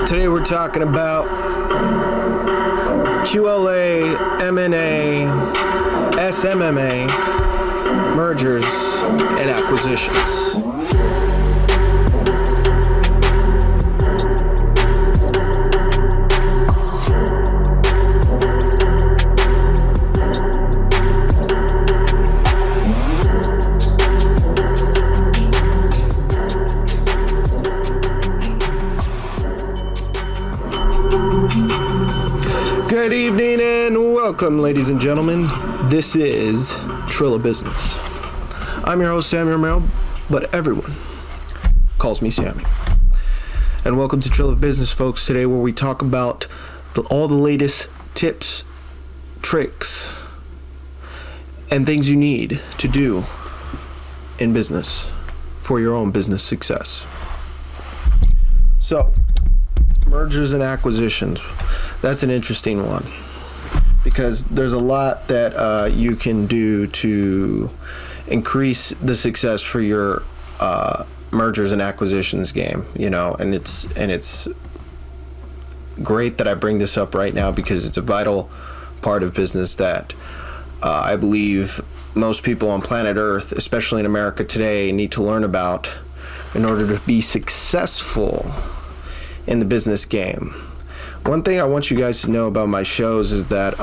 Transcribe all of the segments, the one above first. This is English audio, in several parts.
Today we're talking about QLA, M&A, SMMA, mergers and acquisitions. Good evening and welcome, ladies and gentlemen. This is Trilla Business. I'm your host, Samuel Romero, but everyone calls me Sammy. And welcome to Trilla Business, folks, today where we talk about all the latest tips, tricks, and things you need to do in business for your own business success. So, mergers and acquisitions. That's an interesting one because there's a lot that you can do to increase the success for your mergers and acquisitions game, you know, and it's great that I bring this up right now because it's a vital part of business that I believe most people on planet Earth, especially in America today, need to learn about in order to be successful in the business game. One thing I want you guys to know about my shows is that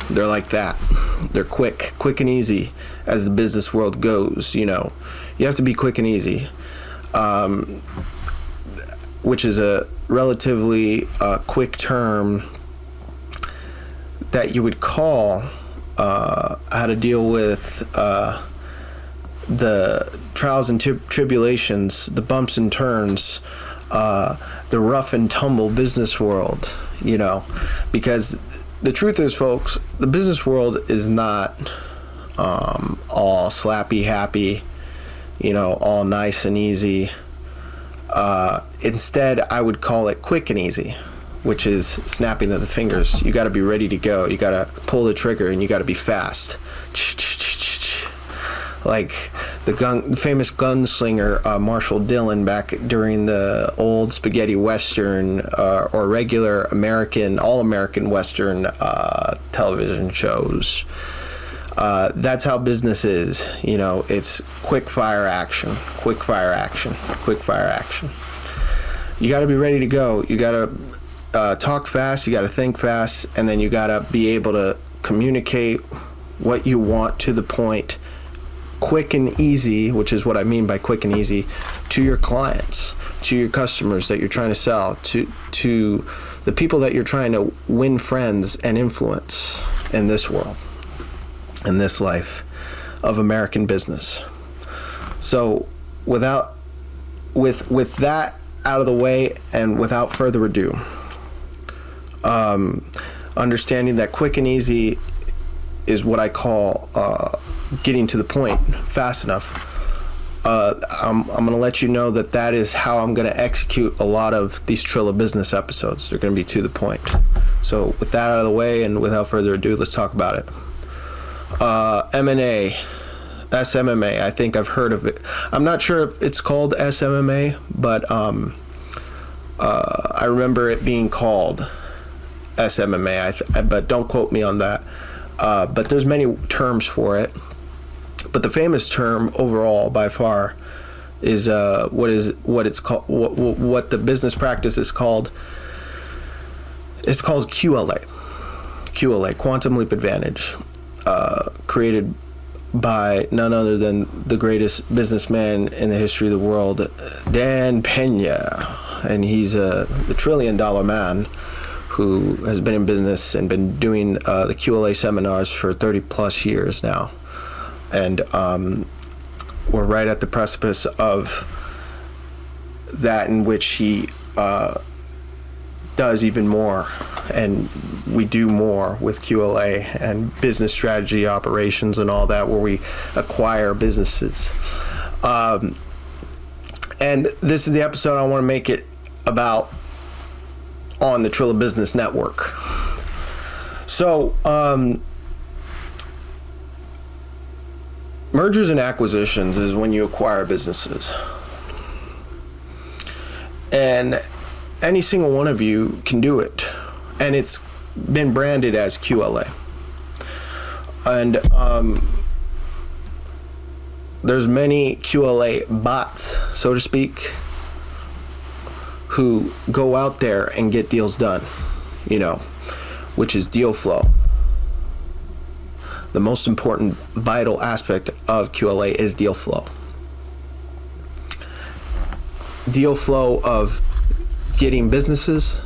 they're like that. They're quick and easy as the business world goes, you know. You have to be quick and easy, which is a relatively quick term that you would call how to deal with the trials and tribulations, the bumps and turns, the rough and tumble business world, you know, because the truth is, folks, the business world is not all slappy happy, you know, all nice and easy. Instead, I would call it quick and easy, which is snapping of the fingers. You got to be ready to go. You got to pull the trigger and you got to be fast. Like the famous gunslinger Marshall Dillon back during the old spaghetti western or regular American, all-American western television shows. That's how business is. You know, it's quick fire action. You got to be ready to go. You got to talk fast. You got to think fast, and then you got to be able to communicate what you want to the point. Quick and easy, which is what I mean by quick and easy, to your clients, to your customers that you're trying to sell, to the people that you're trying to win friends and influence in this world, in this life of American business. So with that out of the way and without further ado, understanding that quick and easy is what I call getting to the point fast enough. I'm going to let you know that is how I'm going to execute a lot of these Trilla Business episodes. They're going to be to the point. So with that out of the way and without further ado, let's talk about it. M&A, SMMA, I think I've heard of it. I'm not sure if it's called SMMA, but I remember it being called SMMA, but don't quote me on that. But there's many terms for it. But the famous term overall, by far, is what it's called. What the business practice is called. It's called QLA. QLA, Quantum Leap Advantage, created by none other than the greatest businessman in the history of the world, Dan Peña, and he's the $1 trillion man who has been in business and been doing the QLA seminars for 30 plus years now. And we're right at the precipice of that, in which he does even more, and we do more with QLA and business strategy, operations, and all that, where we acquire businesses. And this is the episode I want to make it about on the Trilla Business Network. So mergers and acquisitions is when you acquire businesses. And any single one of you can do it. And it's been branded as QLA. And there's many QLA bots, so to speak, who go out there and get deals done, which is deal flow. The most important, vital aspect of QLA is deal flow. Deal flow of getting businesses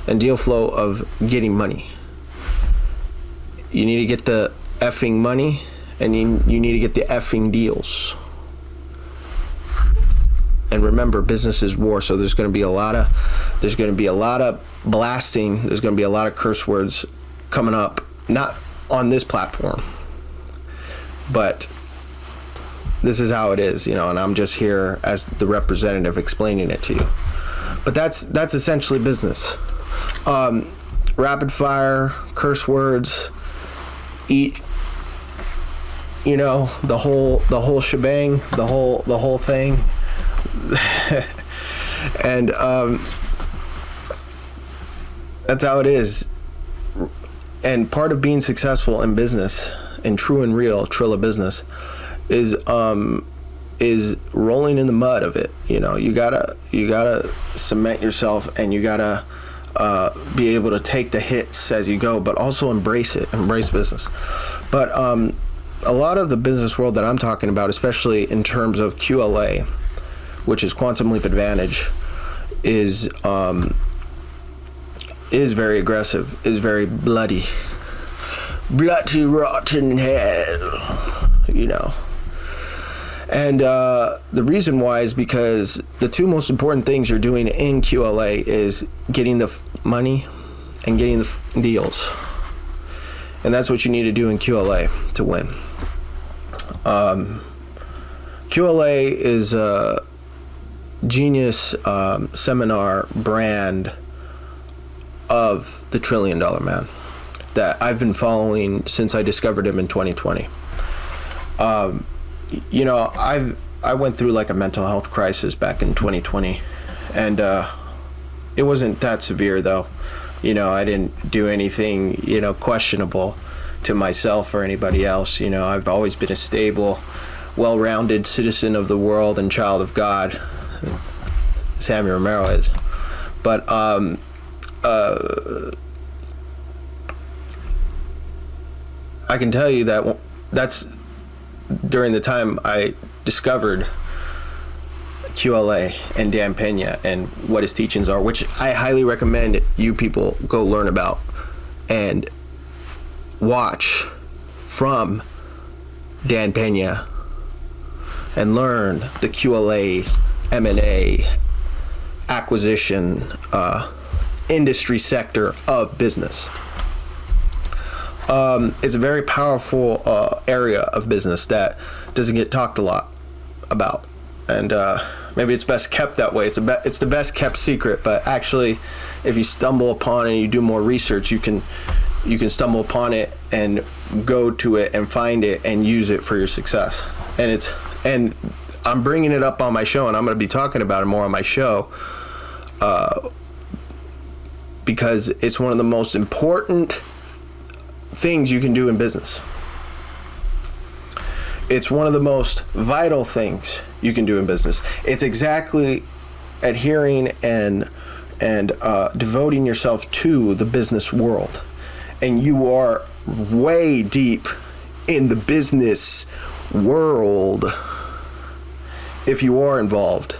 and deal flow of getting money. You need to get the effing money, and you need to get the effing deals. And remember, business is war, so there's going to be a lot of blasting. There's going to be a lot of curse words coming up, not on this platform, but this is how it is, and I'm just here as the representative explaining it to you. But that's essentially business. Rapid fire, curse words, eat, the whole shebang, the whole thing. And that's how it is. And part of being successful in business, in true and real Trilla Business, is rolling in the mud of it. You gotta cement yourself, and you gotta be able to take the hits as you go, but also embrace business. But a lot of the business world that I'm talking about, especially in terms of QLA, which is Quantum Leap Advantage, is very aggressive, is very bloody, rotten hell, And the reason why is because the two most important things you're doing in QLA is getting the money and getting the deals. And that's what you need to do in QLA to win. QLA is a genius seminar brand of the $1 trillion man that I've been following since I discovered him in 2020. I went through like a mental health crisis back in 2020, and it wasn't that severe though. I didn't do anything, questionable to myself or anybody else. I've always been a stable, well-rounded citizen of the world and child of God. Samuel Romero is. But I can tell you that that's during the time I discovered QLA and Dan Peña and what his teachings are, which I highly recommend you people go learn about and watch from Dan Peña and learn the QLA, M&A, acquisition, industry sector of business. It's a very powerful area of business that doesn't get talked a lot about, and maybe it's best kept that way. It's the best kept secret, but actually, if you stumble upon it and you do more research, you can stumble upon it and go to it and find it and use it for your success. And I'm bringing it up on my show, and I'm going to be talking about it more on my show, because it's one of the most important things you can do in business. It's one of the most vital things you can do in business. It's exactly adhering and devoting yourself to the business world. And you are way deep in the business world if you are involved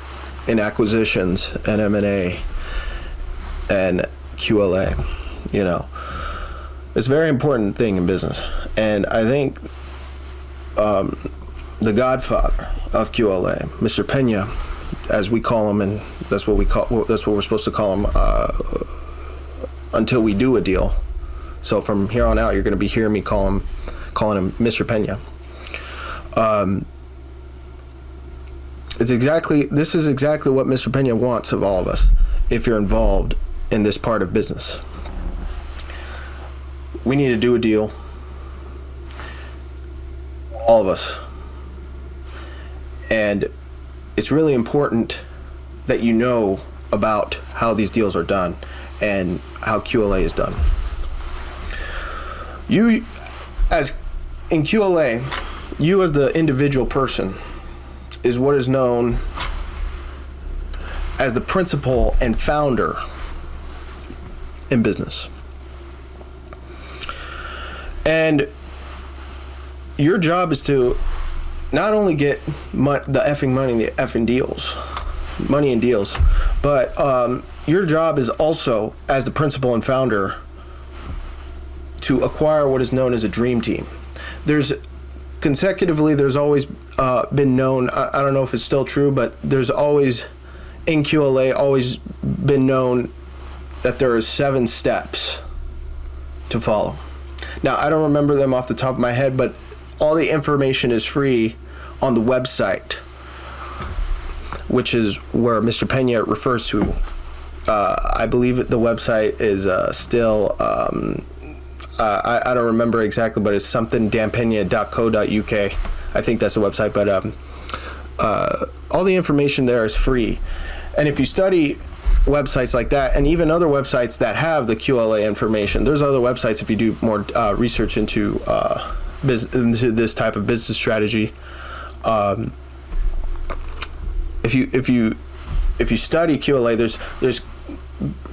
in acquisitions and M&A and QLA. It's a very important thing in business. And I think the godfather of QLA, Mr. Peña, as we call him, and that's what we're supposed to call him until we do a deal. So from here on out, you're going to be hearing me calling him Mr. Peña. This is exactly what Mr. Peña wants of all of us if you're involved in this part of business. We need to do a deal. All of us. And it's really important that you know about how these deals are done and how QLA is done. In QLA, you as the individual person is what is known as the principal and founder in business. And your job is to not only get the effing money, the effing deals, money and deals, but your job is also, as the principal and founder, to acquire what is known as a dream team. There's always been known, I don't know if it's still true, but there's always, in QLA, always been known that there are 7 steps to follow. Now, I don't remember them off the top of my head, but all the information is free on the website, which is where Mr. Peña refers to. I believe the website is still, I don't remember exactly, but it's something danpeña.co.uk. I think that's the website, but all the information there is free. And if you study websites like that, and even other websites that have the QLA information, there's other websites, if you do more research into this type of business strategy, if you study QLA, there's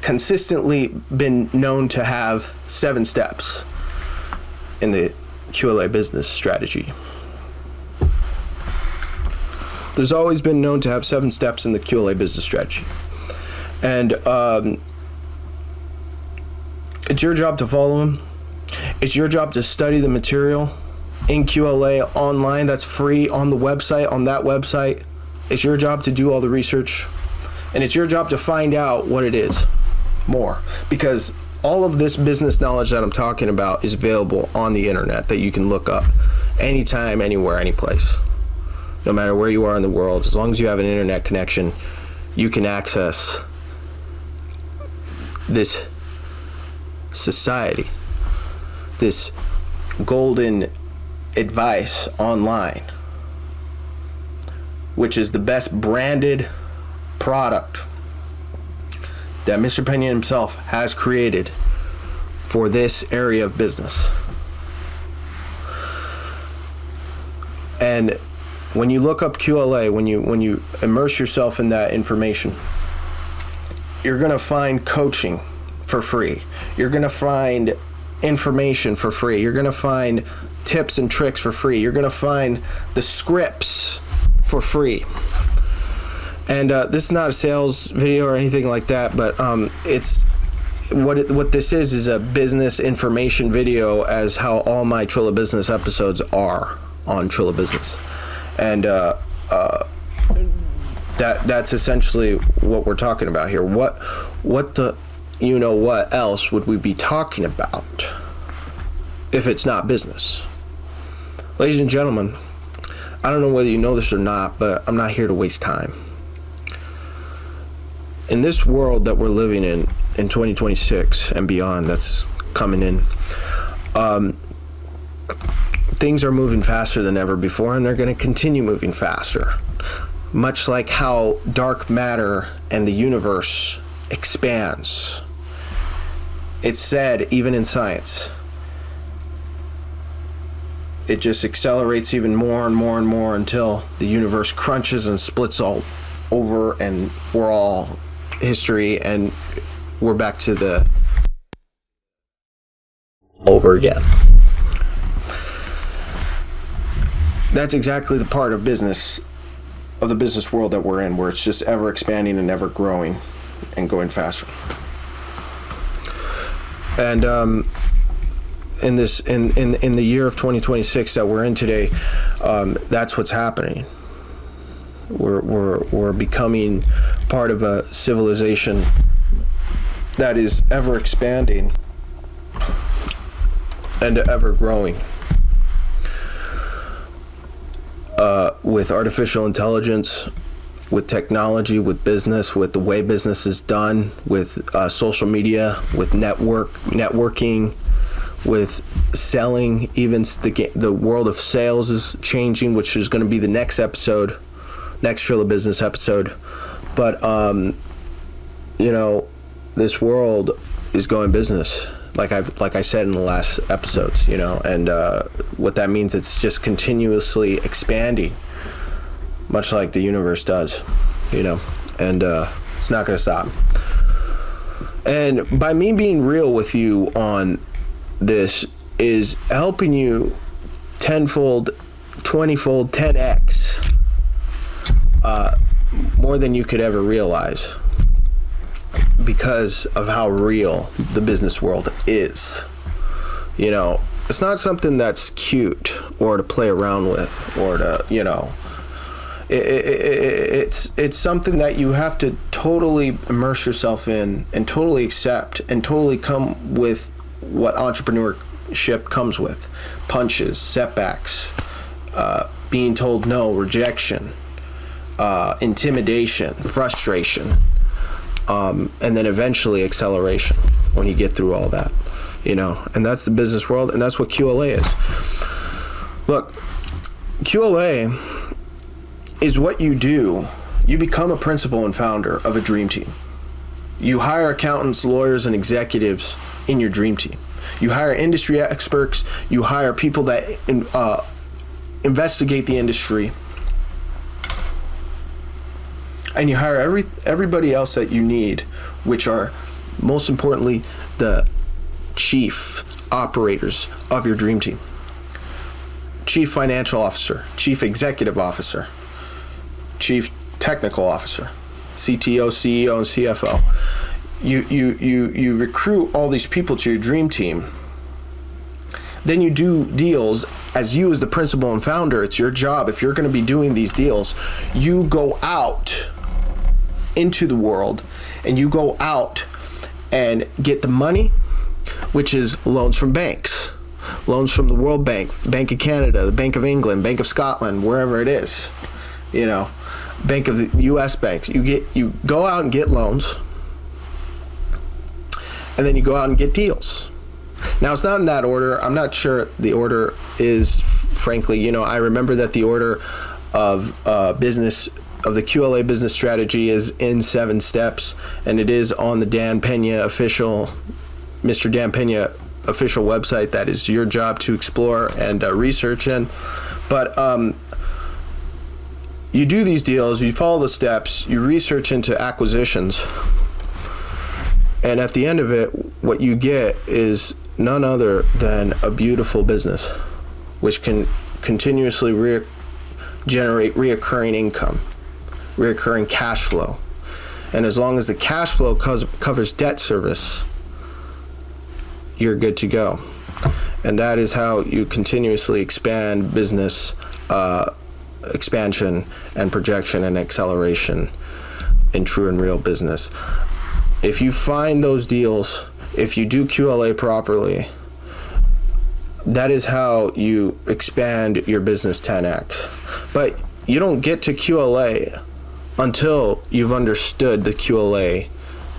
consistently been known to have 7 steps in the QLA business strategy. There's always been known to have 7 steps in the QLA business strategy. And it's your job to follow them. It's your job to study the material in QLA online. That's free on the website, on that website. It's your job to do all the research. And it's your job to find out what it is more. Because all of this business knowledge that I'm talking about is available on the internet that you can look up anytime, anywhere, any place. No matter where you are in the world, as long as you have an internet connection, you can access this society, this golden advice online, which is the best branded product that Mr. Peña himself has created for this area of business. And when you look up QLA, when you immerse yourself in that information, you're going to find coaching for free. You're going to find information for free. You're going to find tips and tricks for free. You're going to find the scripts for free. And this is not a sales video or anything like that, but it's what this is a business information video, as how all my Trilla Business episodes are on Trilla Business. And that's essentially what we're talking about here. What else would we be talking about if it's not business? Ladies and gentlemen, I don't know whether you know this or not, but I'm not here to waste time. In this world that we're living in 2026 and beyond, that's coming in, things are moving faster than ever before, and they're going to continue moving faster. Much like how dark matter and the universe expands. It's said, even in science, it just accelerates even more and more and more until the universe crunches and splits all over, and we're all history, and we're back to the over again. That's exactly the part of business, of the business world that we're in, where it's just ever expanding and ever growing and going faster. And in the year of 2026 that we're in today, that's what's happening. We're becoming part of a civilization that is ever expanding and ever growing. With artificial intelligence, with technology, with business, with the way business is done, with social media, with networking, with selling. Even the world of sales is changing, which is going to be the next episode next Trilla Business episode. But, this world is going business, like I said in the last episodes, and what that means, it's just continuously expanding, much like the universe does, and it's not going to stop. And by me being real with you on this is helping you tenfold, 20-fold, 10x more than you could ever realize, because of how real the business world is. It's not something that's cute or to play around with, or to, it's something that you have to totally immerse yourself in and totally accept and totally come with what entrepreneurship comes with: punches, setbacks, being told no, rejection, intimidation, frustration, and then eventually acceleration when you get through all that, and that's the business world, and that's what QLA is. Look, QLA is what you do. You become a principal and founder of a dream team. You hire accountants, lawyers, and executives in your dream team. You hire industry experts. You hire people that investigate the industry. And you hire everybody else that you need, which are, most importantly, the chief operators of your dream team. Chief financial officer, chief executive officer, chief technical officer, CTO, CEO, and CFO. You recruit all these people to your dream team. Then you do deals as you, as the principal and founder. It's your job. If you're going to be doing these deals, you go out into the world and you go out and get the money, which is loans from banks, loans from the World Bank, Bank of Canada, the Bank of England, Bank of Scotland, wherever it is, Bank of the U.S. banks. You go out and get loans, and then you go out and get deals. Now, it's not in that order. I'm not sure the order is, frankly. I remember that the order of business, of the QLA business strategy, is in 7 steps, and it is on the Mr. Dan Peña official website. That is your job to explore and research in. But you do these deals, you follow the steps, you research into acquisitions, and at the end of it, what you get is none other than a beautiful business, which can continuously generate reoccurring income, reoccurring cash flow. And as long as the cash flow covers debt service, you're good to go. And that is how you continuously expand business, expansion and projection and acceleration in true and real business. If you find those deals, if you do QLA properly, that is how you expand your business 10x. But you don't get to QLA until you've understood the QLA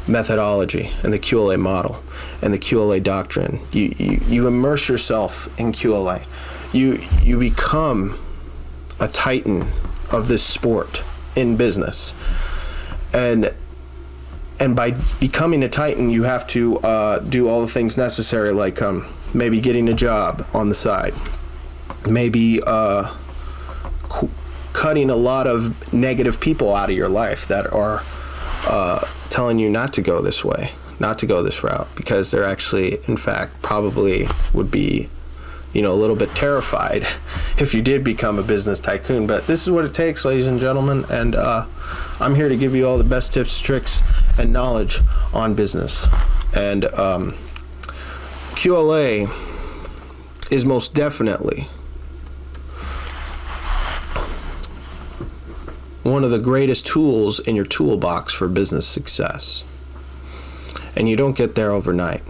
methodology and the QLA model and the QLA doctrine. You immerse yourself in QLA. You become a titan of this sport in business. And by becoming a titan, you have to do all the things necessary, like maybe getting a job on the side, maybe cutting a lot of negative people out of your life that are telling you not to go this way, not to go this route, because they're actually, in fact, probably would be, a little bit terrified if you did become a business tycoon. But this is what it takes, ladies and gentlemen, and I'm here to give you all the best tips, tricks, and knowledge on business. And QLA is most definitely one of the greatest tools in your toolbox for business success. And you don't get there overnight.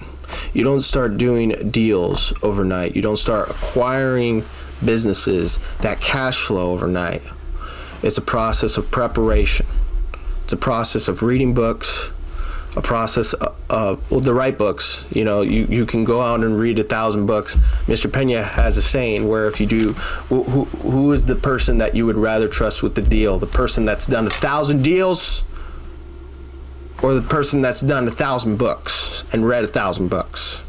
You don't start doing deals overnight. You don't start acquiring businesses that cash flow overnight. It's a process of preparation. It's a process of reading books, a process of the right books. You can go out and read 1,000 books. Mr. Peña has a saying where if you do, who is the person that you would rather trust with the deal? The person that's done 1,000 deals, or the person that's done 1,000 books and read 1,000 books?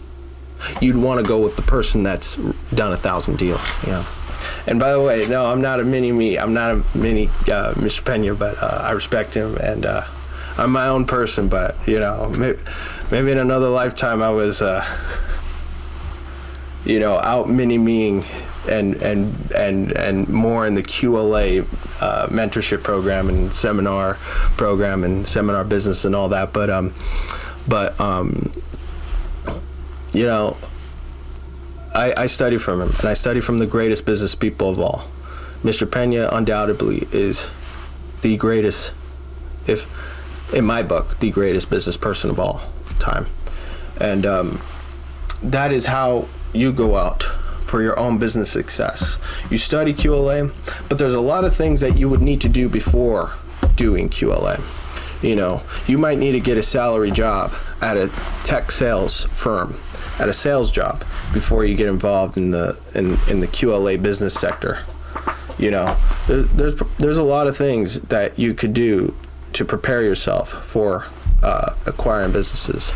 You'd want to go with the person that's done 1,000 deals. And by the way, no, I'm not a mini me. I'm not a mini Mr. Peña, but I respect him, and I'm my own person. But maybe in another lifetime I was, out mini meing and more in the QLA mentorship program and seminar program and seminar business and all that. I study from him, and I study from the greatest business people of all. Mr. Peña undoubtedly is the greatest, if in my book, the greatest business person of all time. And that is how you go out for your own business success. You study QLA, but there's a lot of things that you would need to do before doing QLA. You might need to get a salary job at a tech sales firm, at a sales job, before you get involved in the QLA business sector. There's a lot of things that you could do to prepare yourself for acquiring businesses.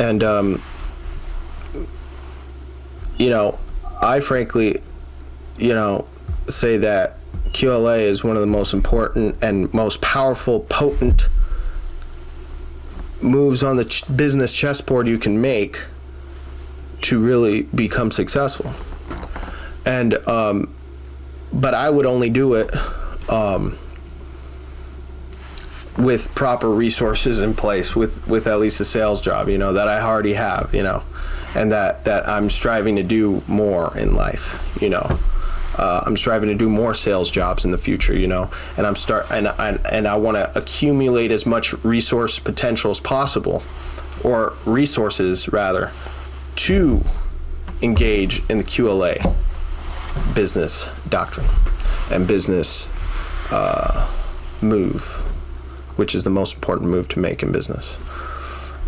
And I frankly, say that QLA is one of the most important and most powerful, potent moves on the business chessboard you can make to really become successful. And but I would only do it with proper resources in place, with at least a sales job, that I already have, and that I'm striving to do more in life, I'm striving to do more sales jobs in the future, and I want to accumulate as much resource potential as possible, or resources rather, to engage in the QLA business doctrine and business move, which is the most important move to make in business.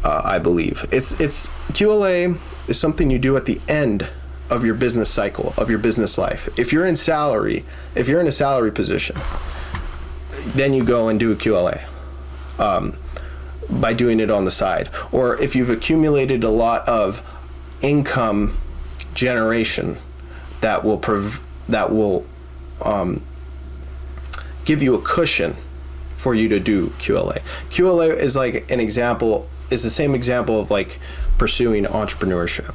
I believe it's QLA is something you do at the end of your business cycle, of your business life. If you're in a salary position, then you go and do a QLA by doing it on the side. Or if you've accumulated a lot of income generation that will give you a cushion for you to do QLA. QLA is is the same example of pursuing entrepreneurship.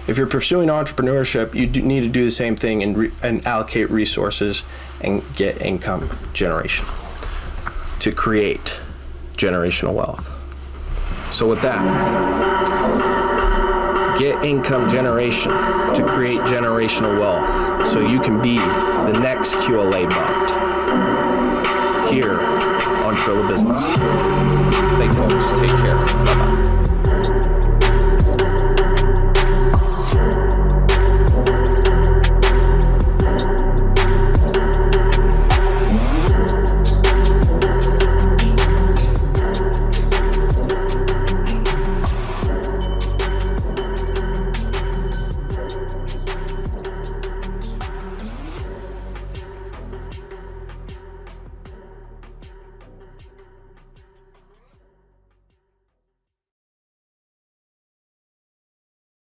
If you're pursuing entrepreneurship, you need to do the same thing and allocate resources and get income generation to create generational wealth. So with that, get income generation to create generational wealth so you can be the next QLA bot here on Trilla Business. Thanks, folks. Take care. Bye-bye.